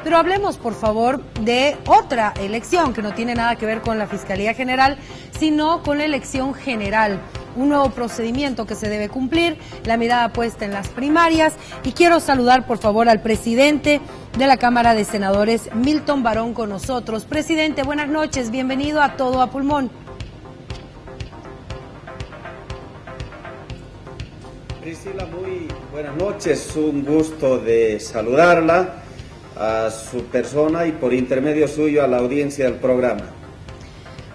Pero hablemos, por favor, de otra elección que no tiene nada que ver con la Fiscalía General, sino con la elección general. Un nuevo procedimiento que se debe cumplir, la mirada puesta en las primarias. Y quiero saludar, por favor, al presidente de la Cámara de Senadores, Milton Barón, con nosotros. Presidente, buenas noches, bienvenido a Todo a Pulmón. Priscila, muy buenas noches, un gusto de saludarla, a su persona y por intermedio suyo a la audiencia del programa.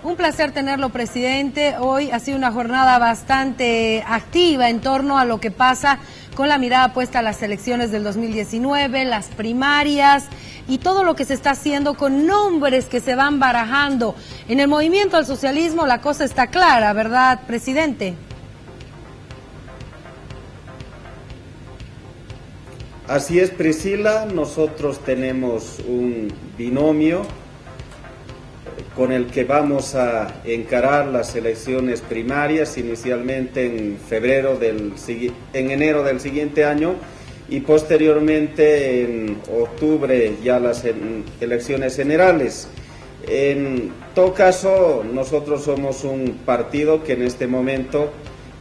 Un placer tenerlo, presidente. Hoy ha sido una jornada bastante activa en torno a lo que pasa con la mirada puesta a las elecciones del 2019, las primarias y todo lo que se está haciendo con nombres que se van barajando. En el movimiento al socialismo la cosa está clara, ¿verdad, presidente? Así es, Priscila, nosotros tenemos un binomio con el que vamos a encarar las elecciones primarias, inicialmente en enero del siguiente año y posteriormente en octubre ya las elecciones generales. En todo caso, nosotros somos un partido que en este momento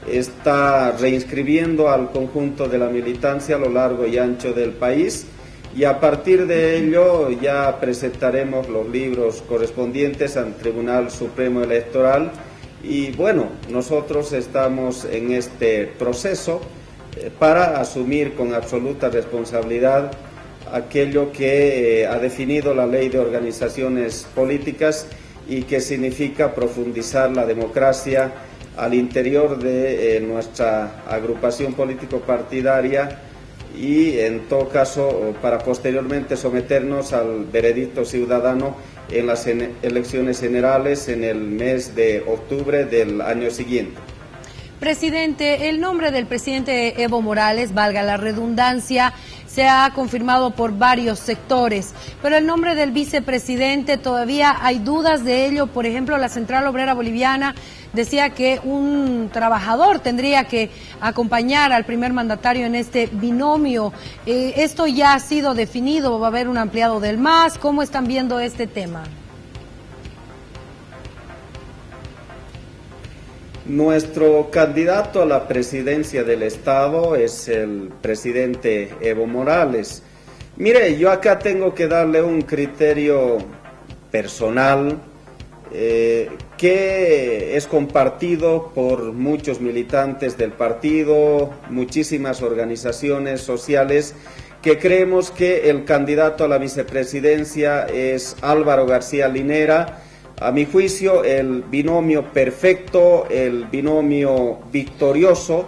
está reinscribiendo al conjunto de la militancia a lo largo y ancho del país, y a partir de ello ya presentaremos los libros correspondientes al Tribunal Supremo Electoral. Y bueno, nosotros estamos en este proceso para asumir con absoluta responsabilidad aquello que ha definido la Ley de Organizaciones Políticas y que significa profundizar la democracia al interior de nuestra agrupación político-partidaria y en todo caso para posteriormente someternos al veredicto ciudadano en las elecciones generales en el mes de octubre del año siguiente. Presidente, el nombre del presidente Evo Morales, valga la redundancia, se ha confirmado por varios sectores, pero el nombre del vicepresidente todavía hay dudas de ello. Por ejemplo, la Central Obrera Boliviana decía que un trabajador tendría que acompañar al primer mandatario en este binomio. ¿Esto ya ha sido definido? ¿Va a haber un ampliado del MAS? ¿Cómo están viendo este tema? Nuestro candidato a la presidencia del Estado es el presidente Evo Morales. Mire, yo acá tengo que darle un criterio personal que es compartido por muchos militantes del partido, muchísimas organizaciones sociales, que creemos que el candidato a la vicepresidencia es Álvaro García Linera. A mi juicio, el binomio perfecto, el binomio victorioso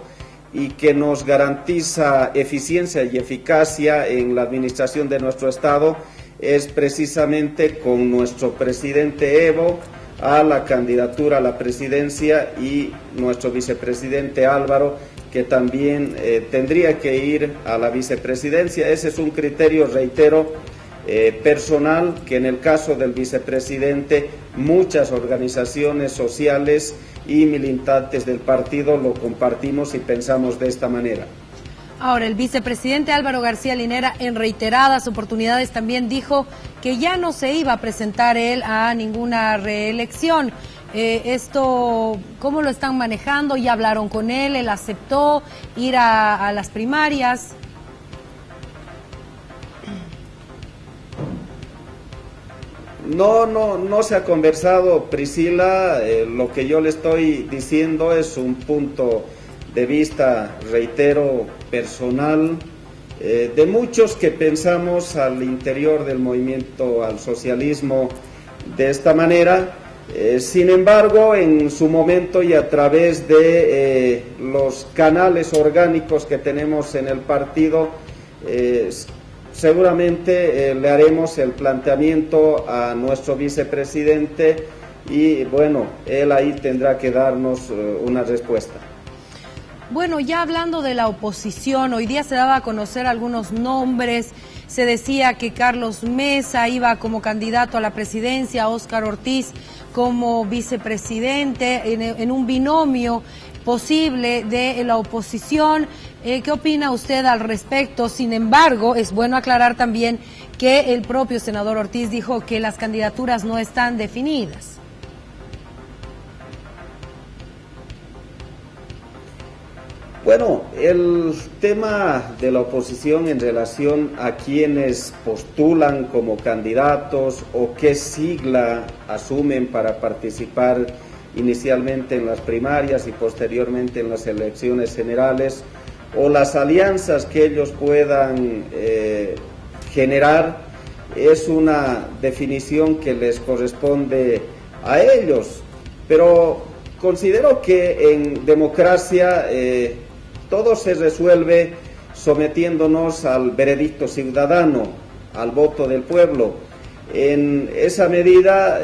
y que nos garantiza eficiencia y eficacia en la administración de nuestro Estado es precisamente con nuestro presidente Evo a la candidatura a la presidencia y nuestro vicepresidente Álvaro, que también tendría que ir a la vicepresidencia. Ese es un criterio, reitero, personal, que en el caso del vicepresidente muchas organizaciones sociales y militantes del partido lo compartimos y pensamos de esta manera. Ahora, el vicepresidente Álvaro García Linera en reiteradas oportunidades también dijo que ya no se iba a presentar él a ninguna reelección. Esto, ¿cómo lo están manejando? ¿Ya hablaron con él? ¿Él aceptó ir a las primarias? No se ha conversado, Priscila. Lo que yo le estoy diciendo es un punto de vista, reitero, personal, de muchos que pensamos al interior del movimiento al socialismo de esta manera. Sin embargo, en su momento y a través de los canales orgánicos que tenemos en el partido, seguramente le haremos el planteamiento a nuestro vicepresidente y bueno, él ahí tendrá que darnos una respuesta. Bueno, ya hablando de la oposición, hoy día se daba a conocer algunos nombres. Se decía que Carlos Mesa iba como candidato a la presidencia, Óscar Ortiz como vicepresidente en un binomio. posible de la oposición. ¿Qué opina usted al respecto? Sin embargo, es bueno aclarar también que el propio senador Ortiz dijo que las candidaturas no están definidas. Bueno, el tema de la oposición en relación a quienes postulan como candidatos o qué sigla asumen para participar inicialmente en las primarias y posteriormente en las elecciones generales, o las alianzas que ellos puedan generar, es una definición que les corresponde a ellos. Pero considero que en democracia todo se resuelve sometiéndonos al veredicto ciudadano, al voto del pueblo. En esa medida,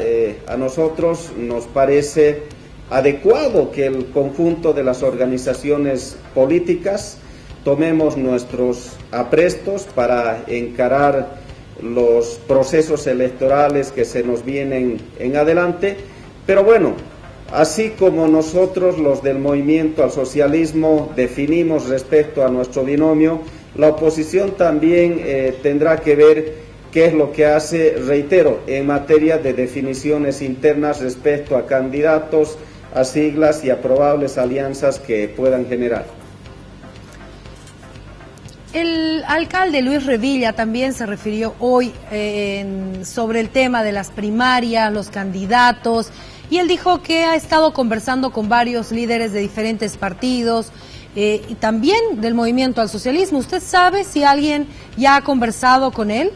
a nosotros nos parece adecuado que el conjunto de las organizaciones políticas tomemos nuestros aprestos para encarar los procesos electorales que se nos vienen en adelante, pero bueno, así como nosotros, los del Movimiento al Socialismo, definimos respecto a nuestro binomio, la oposición también tendrá que ver qué es lo que hace, reitero, en materia de definiciones internas respecto a candidatos, a siglas y a probables alianzas que puedan generar. El alcalde Luis Revilla también se refirió hoy sobre el tema de las primarias, los candidatos, y él dijo que ha estado conversando con varios líderes de diferentes partidos y también del Movimiento al Socialismo. ¿Usted sabe si alguien ya ha conversado con él?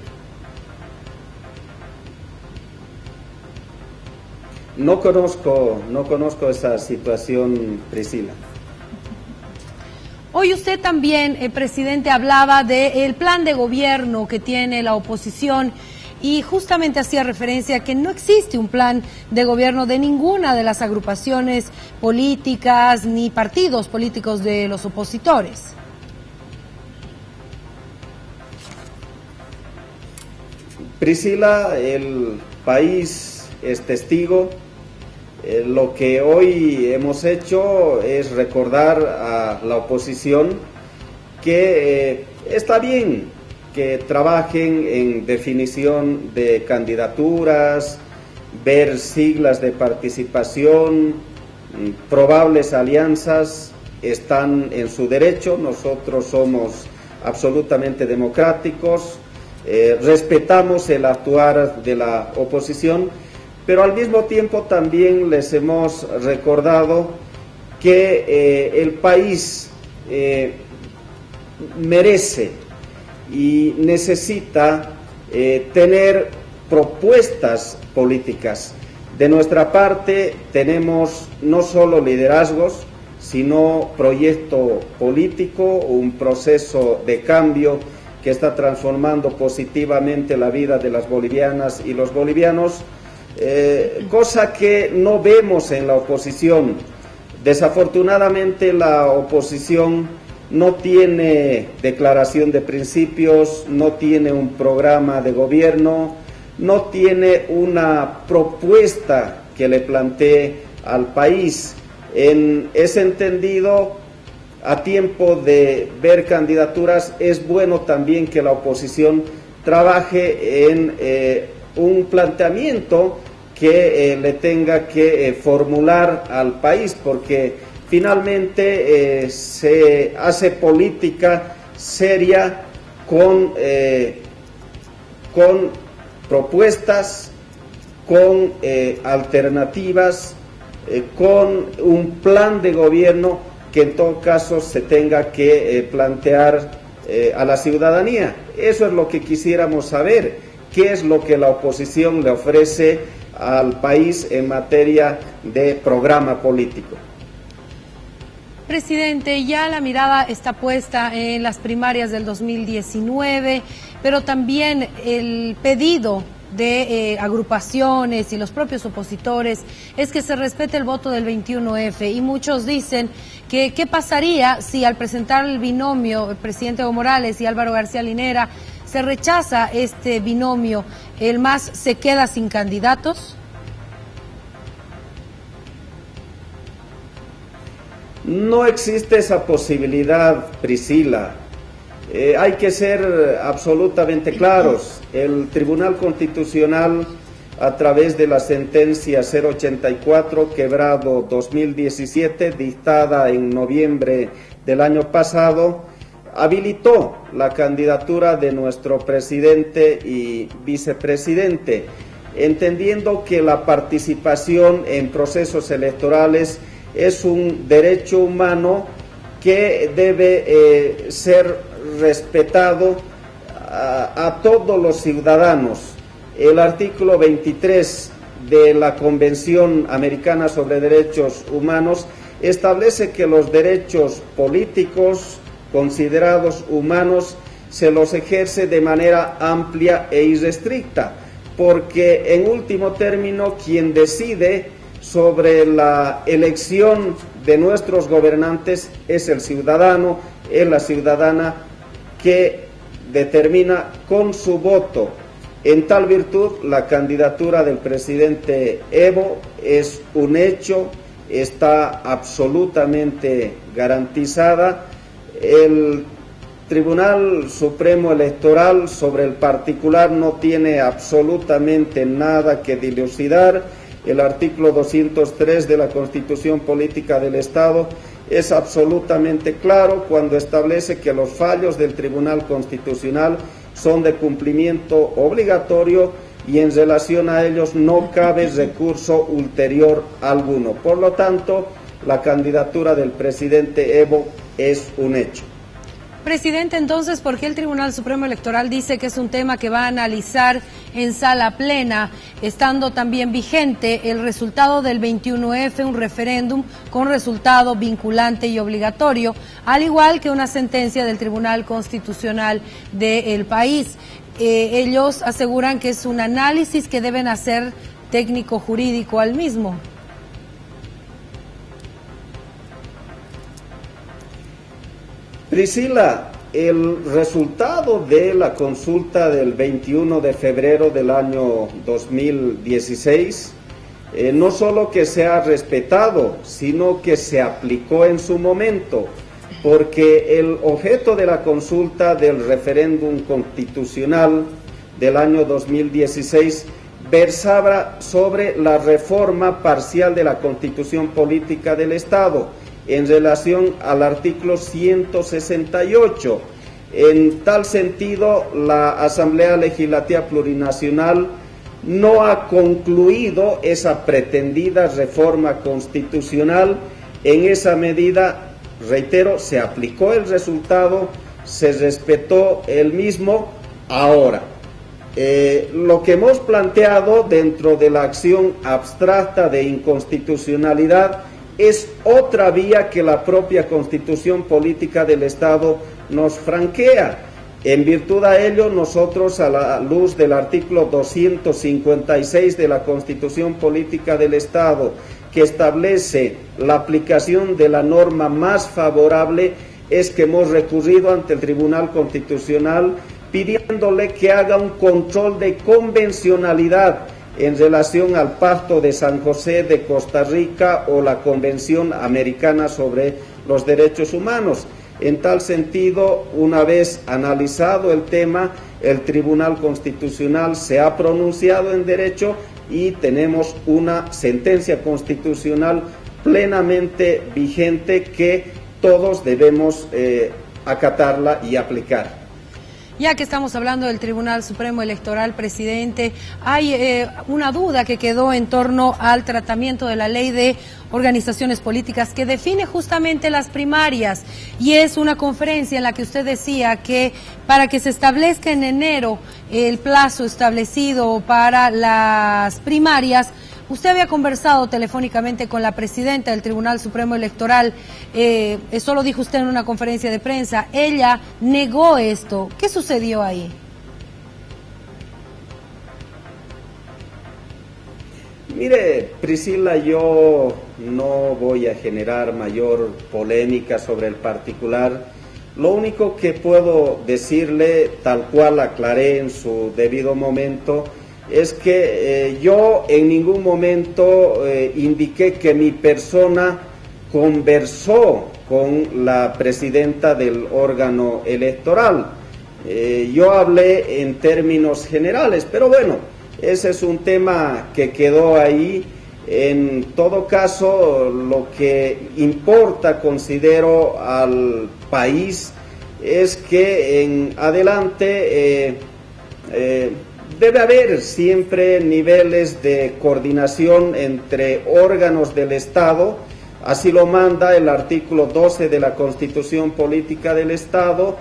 No conozco esa situación, Priscila. Hoy usted también, presidente, hablaba del plan de gobierno que tiene la oposición y justamente hacía referencia a que no existe un plan de gobierno de ninguna de las agrupaciones políticas ni partidos políticos de los opositores. Priscila, el país es testigo. Lo que hoy hemos hecho es recordar a la oposición que está bien que trabajen en definición de candidaturas, ver siglas de participación, probables alianzas, están en su derecho. Nosotros somos absolutamente democráticos, respetamos el actuar de la oposición, pero al mismo tiempo también les hemos recordado que el país merece y necesita tener propuestas políticas. De nuestra parte tenemos no solo liderazgos, sino proyecto político, un proceso de cambio que está transformando positivamente la vida de las bolivianas y los bolivianos, cosa que no vemos en la oposición. Desafortunadamente la oposición no tiene declaración de principios, no tiene un programa de gobierno, no tiene una propuesta que le plantee al país. En ese entendido, a tiempo de ver candidaturas, es bueno también que la oposición trabaje en un planteamiento que le tenga que formular al país, porque finalmente se hace política seria con propuestas, con alternativas, con un plan de gobierno que en todo caso se tenga que plantear a la ciudadanía. Eso es lo que quisiéramos saber, qué es lo que la oposición le ofrece al país en materia de programa político. Presidente, ya la mirada está puesta en las primarias del 2019, pero también el pedido de agrupaciones y los propios opositores es que se respete el voto del 21F, y muchos dicen que qué pasaría si al presentar el binomio el presidente Evo Morales y Álvaro García Linera se rechaza este binomio, ¿el MAS se queda sin candidatos? No existe esa posibilidad, Priscila. Hay que ser absolutamente claros. El Tribunal Constitucional, a través de la sentencia 084, quebrado 2017, dictada en noviembre del año pasado, habilitó la candidatura de nuestro presidente y vicepresidente, entendiendo que la participación en procesos electorales es un derecho humano que debe ser respetado a todos los ciudadanos. El artículo 23 de la Convención Americana sobre Derechos Humanos establece que los derechos políticos considerados humanos se los ejerce de manera amplia e irrestricta, porque en último término quien decide sobre la elección de nuestros gobernantes es el ciudadano, es la ciudadana que determina con su voto. En tal virtud, la candidatura del presidente Evo es un hecho, está absolutamente garantizada. El Tribunal Supremo Electoral sobre el particular no tiene absolutamente nada que dilucidar. El artículo 203 de la Constitución Política del Estado es absolutamente claro cuando establece que los fallos del Tribunal Constitucional son de cumplimiento obligatorio y en relación a ellos no cabe recurso ulterior alguno. Por lo tanto, la candidatura del presidente Evo es un hecho. Presidente, entonces, ¿por qué el Tribunal Supremo Electoral dice que es un tema que va a analizar en sala plena, estando también vigente el resultado del 21F, un referéndum con resultado vinculante y obligatorio, al igual que una sentencia del Tribunal Constitucional del país? Ellos aseguran que es un análisis que deben hacer técnico-jurídico al mismo. Priscila, el resultado de la consulta del 21 de febrero del año 2016 no solo que se ha respetado, sino que se aplicó en su momento, porque el objeto de la consulta del referéndum constitucional del año 2016 versaba sobre la reforma parcial de la Constitución Política del Estado, en relación al artículo 168. En tal sentido, la Asamblea Legislativa Plurinacional no ha concluido esa pretendida reforma constitucional. En esa medida, reitero, se aplicó el resultado, se respetó el mismo. Ahora, lo que hemos planteado dentro de la acción abstracta de inconstitucionalidad es otra vía que la propia Constitución Política del Estado nos franquea. En virtud a ello, nosotros, a la luz del artículo 256 de la Constitución Política del Estado, que establece la aplicación de la norma más favorable, es que hemos recurrido ante el Tribunal Constitucional pidiéndole que haga un control de convencionalidad en relación al Pacto de San José de Costa Rica o la Convención Americana sobre los Derechos Humanos. En tal sentido, una vez analizado el tema, el Tribunal Constitucional se ha pronunciado en derecho y tenemos una sentencia constitucional plenamente vigente que todos debemos acatarla y aplicar. Ya que estamos hablando del Tribunal Supremo Electoral, presidente, hay una duda que quedó en torno al tratamiento de la ley de organizaciones políticas que define justamente las primarias, y es una conferencia en la que usted decía que para que se establezca en enero el plazo establecido para las primarias, usted había conversado telefónicamente con la presidenta del Tribunal Supremo Electoral, eso lo dijo usted en una conferencia de prensa, ella negó esto. ¿Qué sucedió ahí? Mire, Priscila, yo no voy a generar mayor polémica sobre el particular. Lo único que puedo decirle, tal cual aclaré en su debido momento, es que yo en ningún momento indiqué que mi persona conversó con la presidenta del órgano electoral. Yo hablé en términos generales, pero bueno, ese es un tema que quedó ahí. En todo caso, lo que importa, considero, al país es que en adelante debe haber siempre niveles de coordinación entre órganos del Estado. Así lo manda el artículo 12 de la Constitución Política del Estado,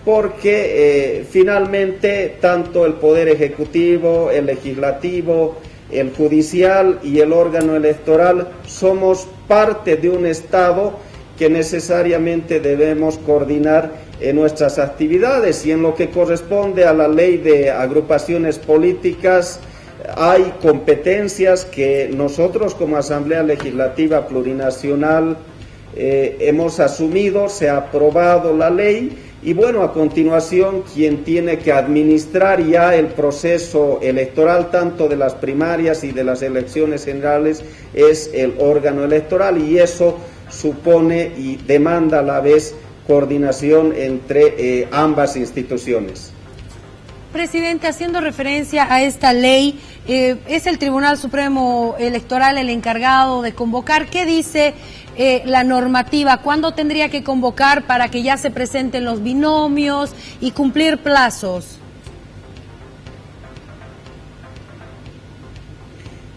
porque finalmente tanto el Poder Ejecutivo, el Legislativo, el Judicial y el órgano electoral somos parte de un Estado que necesariamente debemos coordinar en nuestras actividades. Y en lo que corresponde a la ley de agrupaciones políticas, hay competencias que nosotros como Asamblea Legislativa Plurinacional hemos asumido, se ha aprobado la ley y bueno, a continuación quien tiene que administrar ya el proceso electoral tanto de las primarias y de las elecciones generales es el órgano electoral, y eso supone y demanda a la vez coordinación entre ambas instituciones. Presidente, haciendo referencia a esta ley, es el Tribunal Supremo Electoral el encargado de convocar. ¿Qué dice la normativa? ¿Cuándo tendría que convocar para que ya se presenten los binomios y cumplir plazos?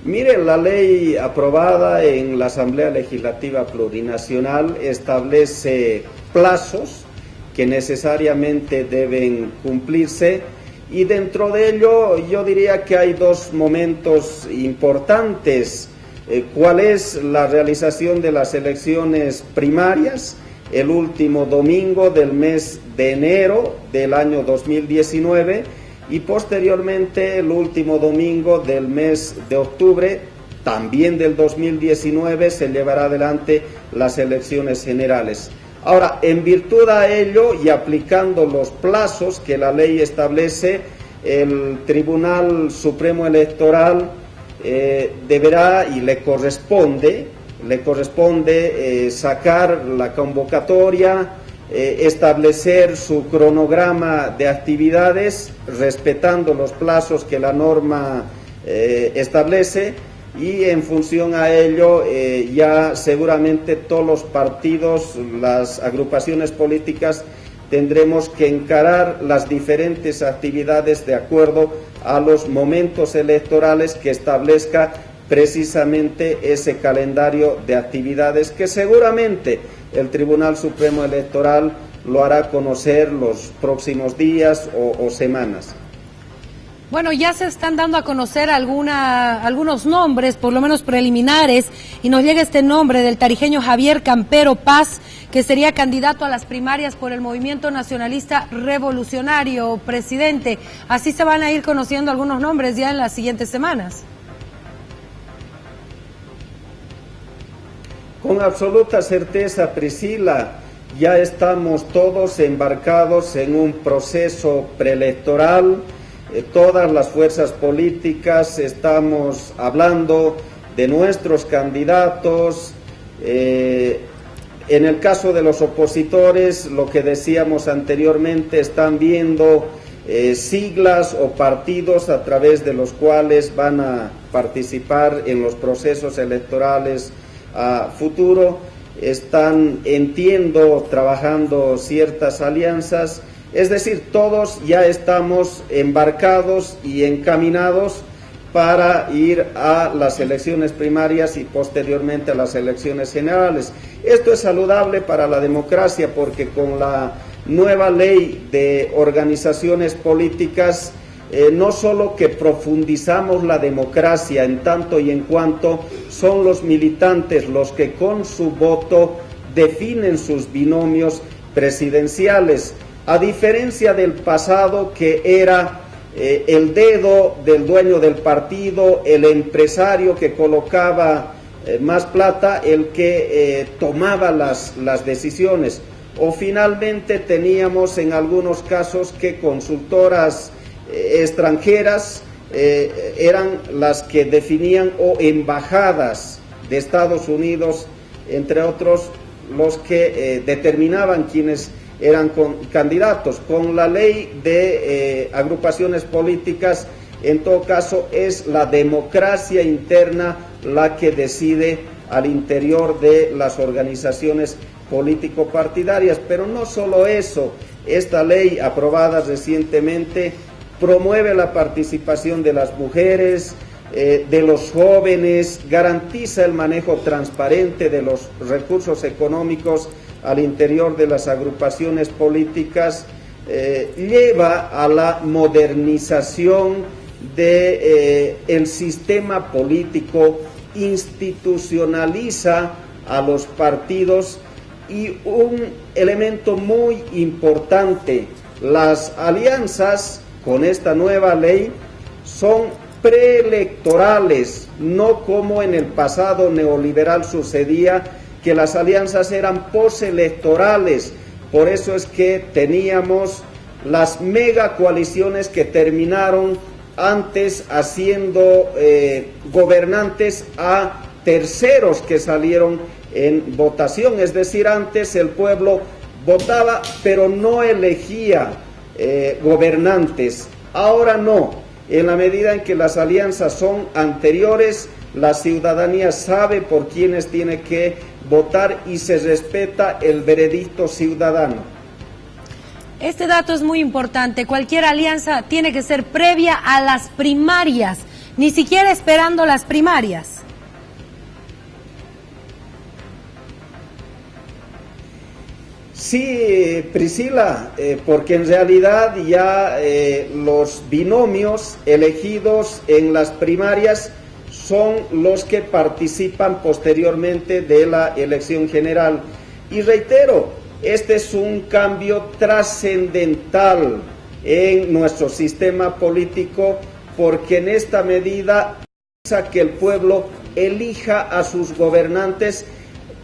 Mire, la ley aprobada en la Asamblea Legislativa Plurinacional establece plazos que necesariamente deben cumplirse, y dentro de ello yo diría que hay dos momentos importantes. ¿Cuál es la realización de las elecciones primarias? El último domingo del mes de enero del año 2019 y posteriormente el último domingo del mes de octubre también del 2019 se llevará adelante las elecciones generales. Ahora, en virtud a ello y aplicando los plazos que la ley establece, el Tribunal Supremo Electoral deberá y le corresponde sacar la convocatoria, establecer su cronograma de actividades respetando los plazos que la norma establece, y en función a ello ya seguramente todos los partidos, las agrupaciones políticas tendremos que encarar las diferentes actividades de acuerdo a los momentos electorales que establezca precisamente ese calendario de actividades que seguramente el Tribunal Supremo Electoral lo hará conocer los próximos días o semanas. Bueno, ya se están dando a conocer algunos nombres, por lo menos preliminares, y nos llega este nombre del tarijeño Javier Campero Paz, que sería candidato a las primarias por el Movimiento Nacionalista Revolucionario. Presidente, así se van a ir conociendo algunos nombres ya en las siguientes semanas. Con absoluta certeza, Priscila, ya estamos todos embarcados en un proceso preelectoral. Todas las fuerzas políticas estamos hablando de nuestros candidatos. En el caso de los opositores, lo que decíamos anteriormente, están viendo siglas o partidos a través de los cuales van a participar en los procesos electorales a futuro. Están, entiendo, trabajando ciertas alianzas. Es decir, todos ya estamos embarcados y encaminados para ir a las elecciones primarias y posteriormente a las elecciones generales. Esto es saludable para la democracia porque con la nueva ley de organizaciones políticas no solo que profundizamos la democracia en tanto y en cuanto son los militantes los que con su voto definen sus binomios presidenciales, a diferencia del pasado que era el dedo del dueño del partido, el empresario que colocaba más plata, el que tomaba las decisiones, o finalmente teníamos en algunos casos que consultoras extranjeras eran las que definían, o embajadas de Estados Unidos entre otros los que determinaban quiénes eran candidatos. Con la ley de agrupaciones políticas, en todo caso, es la democracia interna la que decide al interior de las organizaciones político-partidarias. Pero no solo eso, esta ley aprobada recientemente promueve la participación de las mujeres, de los jóvenes, garantiza el manejo transparente de los recursos económicos al interior de las agrupaciones políticas, lleva a la modernización del sistema político, institucionaliza a los partidos y un elemento muy importante, las alianzas con esta nueva ley son preelectorales, no como en el pasado neoliberal sucedía, que las alianzas eran postelectorales. Por eso es que teníamos las megacoaliciones que terminaron antes haciendo gobernantes a terceros que salieron en votación, es decir, antes el pueblo votaba pero no elegía gobernantes. Ahora no, en la medida en que las alianzas son anteriores, la ciudadanía sabe por quiénes tiene que votar y se respeta el veredicto ciudadano. Este dato es muy importante. Cualquier alianza tiene que ser previa a las primarias, ni siquiera esperando las primarias. Sí, Priscila, porque en realidad ya los binomios elegidos en las primarias son los que participan posteriormente de la elección general. Y reitero, este es un cambio trascendental en nuestro sistema político, porque en esta medida hace que el pueblo elija a sus gobernantes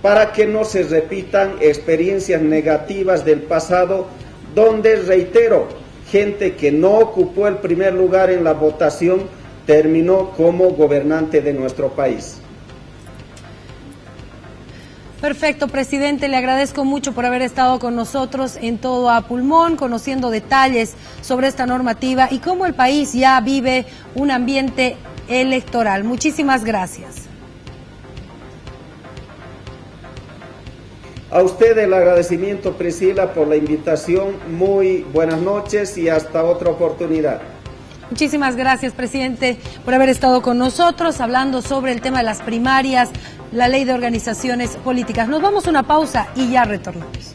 para que no se repitan experiencias negativas del pasado, donde, reitero, gente que no ocupó el primer lugar en la votación terminó como gobernante de nuestro país. Perfecto, presidente, le agradezco mucho por haber estado con nosotros en Todo a Pulmón, conociendo detalles sobre esta normativa y cómo el país ya vive un ambiente electoral. Muchísimas gracias. A usted el agradecimiento, Priscila, por la invitación. Muy buenas noches y hasta otra oportunidad. Muchísimas gracias, presidente, por haber estado con nosotros hablando sobre el tema de las primarias, la ley de organizaciones políticas. Nos vamos a una pausa y ya retornamos.